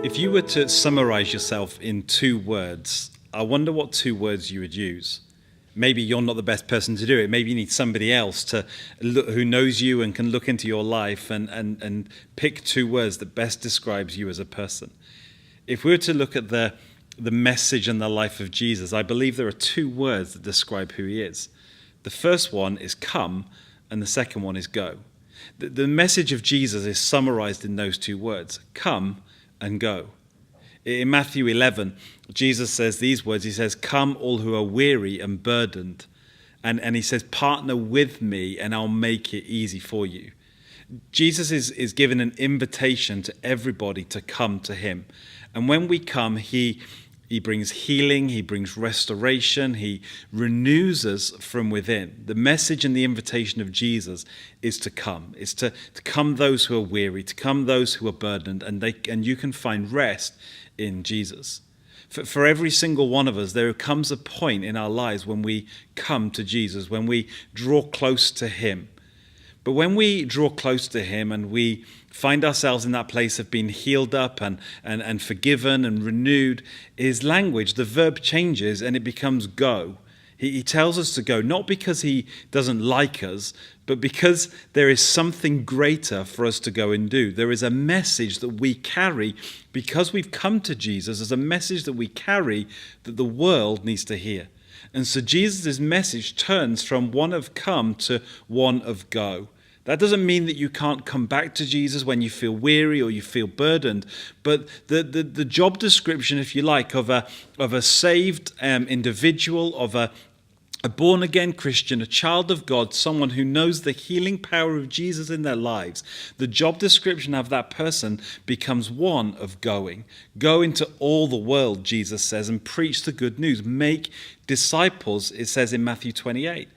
If you were to summarize yourself in 2 words, I wonder what 2 words you would use. Maybe you're not the best person to do it. Maybe you need somebody else to look, who knows you and can look into your life and pick 2 words that best describes you as a person. If we were to look at the message and the life of Jesus, I believe there are 2 words that describe who he is. The first one is come, and the second one is go. The message of Jesus is summarized in those 2 words, come and go. In Matthew 11, Jesus says these words. He says, come all who are weary and burdened. And he says, partner with me and I'll make it easy for you. Jesus is given an invitation to everybody to come to him. And when we come, he brings healing, he brings restoration, he renews us from within. The message and the invitation of Jesus is to come. It's to come those who are weary, to come those who are burdened, and you can find rest in Jesus. For every single one of us, there comes a point in our lives when we come to Jesus, when we draw close to him. But when we draw close to him and we find ourselves in that place of being healed up and forgiven and renewed, his language, the verb changes and it becomes go. He tells us to go, not because he doesn't like us, but because there is something greater for us to go and do. There is a message that we carry because we've come to Jesus. There's a message that we carry that the world needs to hear. And so Jesus' message turns from one of come to one of go. That doesn't mean that you can't come back to Jesus when you feel weary or you feel burdened, but the job description, if you like, of a saved individual, of a born-again Christian, a child of God, someone who knows the healing power of Jesus in their lives, the job description of that person becomes one of going. Go into all the world, Jesus says, and preach the good news. Make disciples, it says in Matthew 28.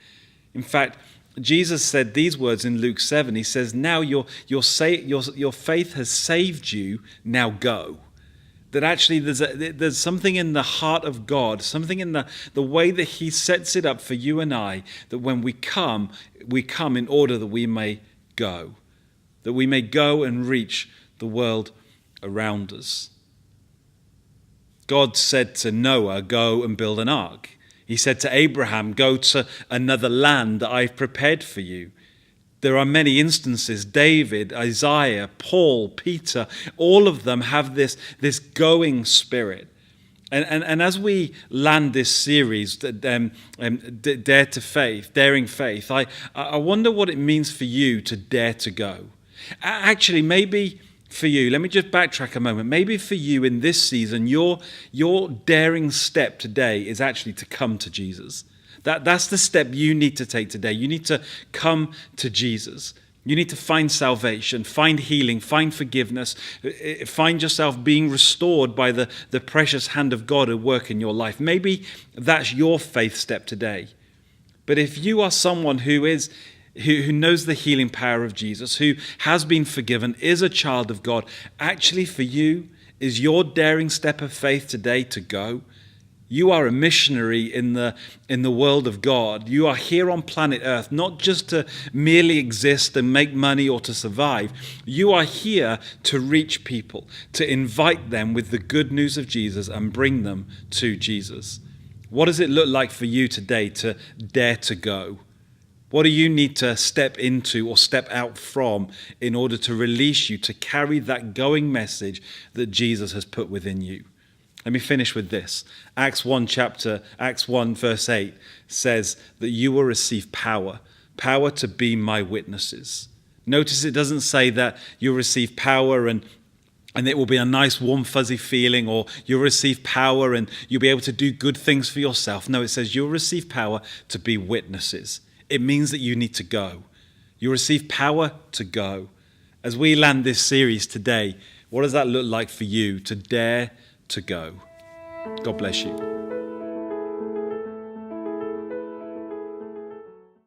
In fact, Jesus said these words in Luke 7. He says, now your faith has saved you, now go. That actually there's something in the heart of God, something in the way that he sets it up for you and I, that when we come in order that we may go. That we may go and reach the world around us. God said to Noah, go and build an ark. He said to Abraham, go to another land that I've prepared for you. There are many instances, David, Isaiah, Paul, Peter, all of them have this going spirit. And as we land this series, Daring Faith, I wonder what it means for you to dare to go. Actually, maybe for you, let me just backtrack a moment. Maybe for you in this season, your daring step today is actually to come to Jesus. That's the step you need to take today. You need to come to Jesus. You need to find salvation, find healing, find forgiveness, find yourself being restored by the precious hand of God at work in your life. Maybe that's your faith step today. But if you are someone who knows the healing power of Jesus, who has been forgiven, is a child of God, actually for you is your daring step of faith today to go. You are a missionary in the world of God. You are here on planet Earth, not just to merely exist and make money or to survive. You are here to reach people, to invite them with the good news of Jesus and bring them to Jesus. What does it look like for you today to dare to go? What do you need to step into or step out from in order to release you to carry that going message that Jesus has put within you? Let me finish with this. Acts 1 verse 8 says that you will receive power to be my witnesses. Notice it doesn't say that you'll receive power and it will be a nice warm fuzzy feeling, or you'll receive power and you'll be able to do good things for yourself. No, it says you'll receive power to be witnesses. It means that you need to go. You receive power to go. As we land this series today, what does that look like for you to dare to go? God bless you.